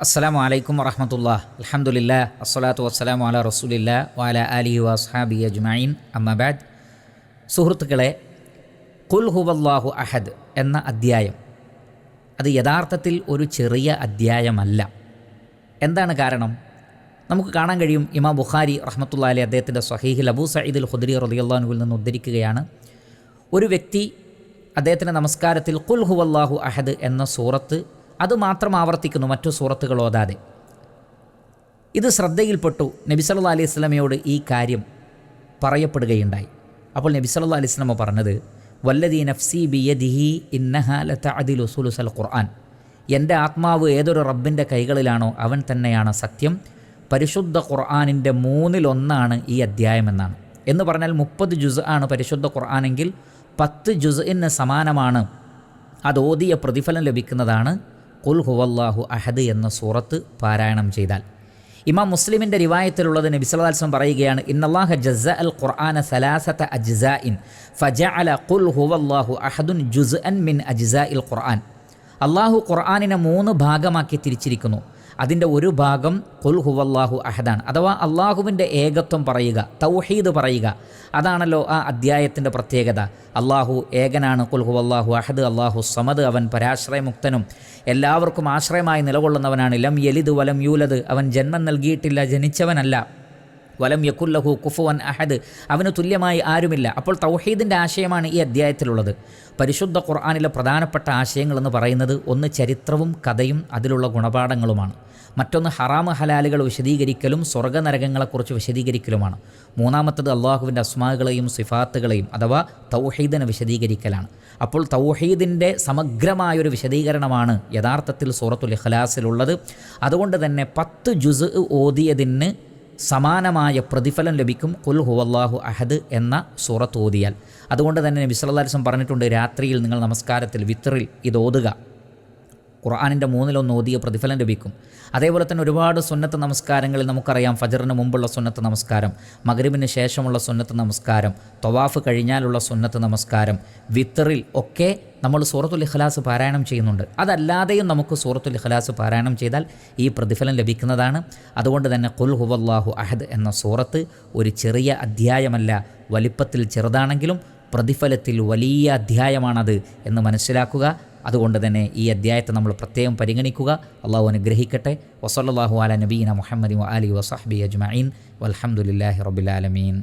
അസ്സലാമു അലൈക്കും വറഹ്മത്തുള്ളാഹി അൽഹംദുലില്ലാഹ് അസ്സലാത്തു വസ്സലാമു അലാ റസൂലില്ലാഹ് വഅലാ ആലിഹി വഅസ്ഹാബിഹി അജ്മഈൻ അമ്മാ ബഅദ്. സുഹൃത്തുക്കളെ, ഖുൽ ഹുവല്ലാഹു അഹദ് എന്ന അദ്ധ്യായം അത് യഥാർത്ഥത്തിൽ ഒരു ചെറിയ അദ്ധ്യായമല്ല. എന്താണ് കാരണം? നമുക്ക് കാണാൻ കഴിയും. ഇമാം ബുഖാരി റഹ്മത്തുള്ളാഹി അലൈഹി അദ്ദേഹത്തിൻ്റെ സ്വഹീഹിൽ അബൂ സഈദുൽ ഖുദ്രി റളിയല്ലാഹു അൻഹുവിൽ നിന്ന് ഉദ്ധരിക്കുകയാണ്. ഒരു വ്യക്തി അദ്ദേഹത്തിൻ്റെ നമസ്കാരത്തിൽ ഖുൽ ഹുവല്ലാഹു അഹദ് എന്ന സൂറത്ത് അത് മാത്രം ആവർത്തിക്കുന്നു, മറ്റു സൂറത്തുകൾ ഓതാതെ. ഇത് ശ്രദ്ധയിൽപ്പെട്ടു. നബി സല്ലല്ലാഹു അലൈഹി വസല്ലമയോട് ഈ കാര്യം പറയപ്പെടുകയുണ്ടായി. അപ്പോൾ നബി സല്ലല്ലാഹു അലൈഹി വസല്ലമ പറഞ്ഞത്, വല്ലദീ നഫ്സി ബിയദിഹി ഇന്നഹാ ലതഅദിലു സുലുസൽ ഖുർആൻ. എൻ്റെ ആത്മാവ് ഏതൊരു റബ്ബിൻ്റെ കൈകളിലാണോ അവൻ തന്നെയാണ് സത്യം. പരിശുദ്ധ ഖുർആനിൻ്റെ 1/3 ഈ അദ്ധ്യായം എന്നാണ്. എന്ന് പറഞ്ഞാൽ 30 ജുസ് ആണ് പരിശുദ്ധ ഖുർആനെങ്കിൽ 10 ജുസ്ഇന് സമാനമാണ്. അത് ഓതിയ പ്രതിഫലം ലഭിക്കുന്നതാണ് ഖുൽ ഹുവല്ലാഹു അഹദ് എന്ന സൂറത്ത് പാരായണം ചെയ്താൽ. ഇമാം മുസ്ലിമിൻ്റെ റിവായത്തിലുള്ളത്, നബി സല്ലല്ലാഹു അലൈഹി വസല്ലം പറയുകയാണ്, ഇന്നല്ലാഹ ജസ്സഅൽ ഖുർആന സലാസത അജ്സാഇൻ ഫജഅല ഖുൽ ഹുവല്ലാഹു അഹദുൻ ജുസ്അൻ മിൻ അജ്സാഇൽ ഖുർആൻ. അള്ളാഹു ഖുർആനിനെ 3 ഭാഗമാക്കി തിരിച്ചിരിക്കുന്നു. അതിൻ്റെ ഒരു ഭാഗം ഖുൽ ഹുവല്ലാഹു അഹദാണ്, അഥവാ അള്ളാഹുവിൻ്റെ ഏകത്വം പറയുക, തൗഹീദ് പറയുക. അതാണല്ലോ ആ അദ്ധ്യായത്തിൻ്റെ പ്രത്യേകത. അള്ളാഹു ഏകനാണ്, ഖുൽ ഹുവല്ലാഹു അഹദ്. അള്ളാഹു സമദ്, അവൻ പരാശ്രയമുക്തനും എല്ലാവർക്കും ആശ്രയമായി നിലകൊള്ളുന്നവനാണ്. ലം യലിദ് വലം യൂലദ്, അവൻ ജന്മം നൽകിയിട്ടില്ല, ജനിച്ചവനല്ല. വലം യകുല്ലഹു കുഫുവൻ അഹദ്, അവന് തുല്യമായി ആരുമില്ല. അപ്പോൾ തൗഹീദിൻ്റെ ആശയമാണ് ഈ അദ്ധ്യായത്തിലുള്ളത്. പരിശുദ്ധ ഖുർആനിലെ പ്രധാനപ്പെട്ട ആശയങ്ങളെന്ന് പറയുന്നത് ഒന്ന് ചരിത്രവും കഥയും അതിലുള്ള ഗുണപാഠങ്ങളുമാണ്. മറ്റൊന്ന് ഹറാമ് ഹലാലുകൾ വിശദീകരിക്കലും സ്വർഗ്ഗനരകങ്ങളെക്കുറിച്ച് വിശദീകരിക്കലുമാണ്. മൂന്നാമത്തത് അള്ളാഹുവിൻ്റെ അസ്മാകളെയും സിഫാത്തുകളെയും അഥവാ തൗഹീദിനെ വിശദീകരിക്കലാണ്. അപ്പോൾ തൗഹീദിൻ്റെ സമഗ്രമായൊരു വിശദീകരണമാണ് യഥാർത്ഥത്തിൽ സൂറത്തുൽ ഇഖ്ലാസിലുള്ളത്. അതുകൊണ്ട് തന്നെ 10 ജുസ് ഓതിയതിന് സമാനമായ പ്രതിഫലം ലഭിക്കും ഖുൽ ഹുവല്ലാഹു അഹദ് എന്ന സൂറത്ത് ഓതിയാൽ. അതുകൊണ്ട് തന്നെ നബി സല്ലല്ലാഹു അലൈഹി വസല്ലം പറഞ്ഞിട്ടുണ്ട്, രാത്രിയിൽ നിങ്ങൾ നമസ്കാരത്തിൽ വിത്റിൽ ഇത് ഓതുക, ഖുർആനിൻ്റെ 1/3 ഓതിയ പ്രതിഫലം ലഭിക്കും. അതേപോലെ തന്നെ ഒരുപാട് സുന്നത്ത് നമസ്കാരങ്ങളിൽ നമുക്കറിയാം, ഫജറിന് മുമ്പുള്ള സുന്നത്ത് നമസ്കാരം, മഗ്രിബിന് ശേഷമുള്ള സുന്നത്ത് നമസ്കാരം, തവാഫ് കഴിഞ്ഞാലുള്ള സുന്നത്ത് നമസ്കാരം, വിത്റിൽ ഒക്കെ നമ്മൾ സൂറത്തുൽ ഇഖ്ലാസ് പാരായണം ചെയ്യുന്നുണ്ട്. അതല്ലാതെയും നമുക്ക് സൂറത്തുൽ ഇഖ്ലാസ് പാരായണം ചെയ്താൽ ഈ പ്രതിഫലം ലഭിക്കുന്നതാണ്. അതുകൊണ്ട് തന്നെ ഖുൽ ഹുവല്ലാഹു അഹദ് എന്ന സൂറത്ത് ഒരു ചെറിയ അധ്യായമല്ല, വലിപ്പത്തിൽ ചെറുതാണെങ്കിലും പ്രതിഫലത്തിൽ വലിയ അധ്യായമാണത് എന്ന് മനസ്സിലാക്കുക. അതുകൊണ്ട് തന്നെ ഈ അധ്യായത്തെ നമ്മൾ പ്രത്യേകം പരിഗണിക്കുക. അള്ളാഹു അനുഗ്രഹിക്കട്ടെ. വസല്ലല്ലാഹു അലാ നബീന മുഹമ്മദി വആലിഹി വസഹ്ബിഹി അജ്മഈൻ വൽഹംദുലില്ലാഹി റബ്ബിൽ ആലമീൻ.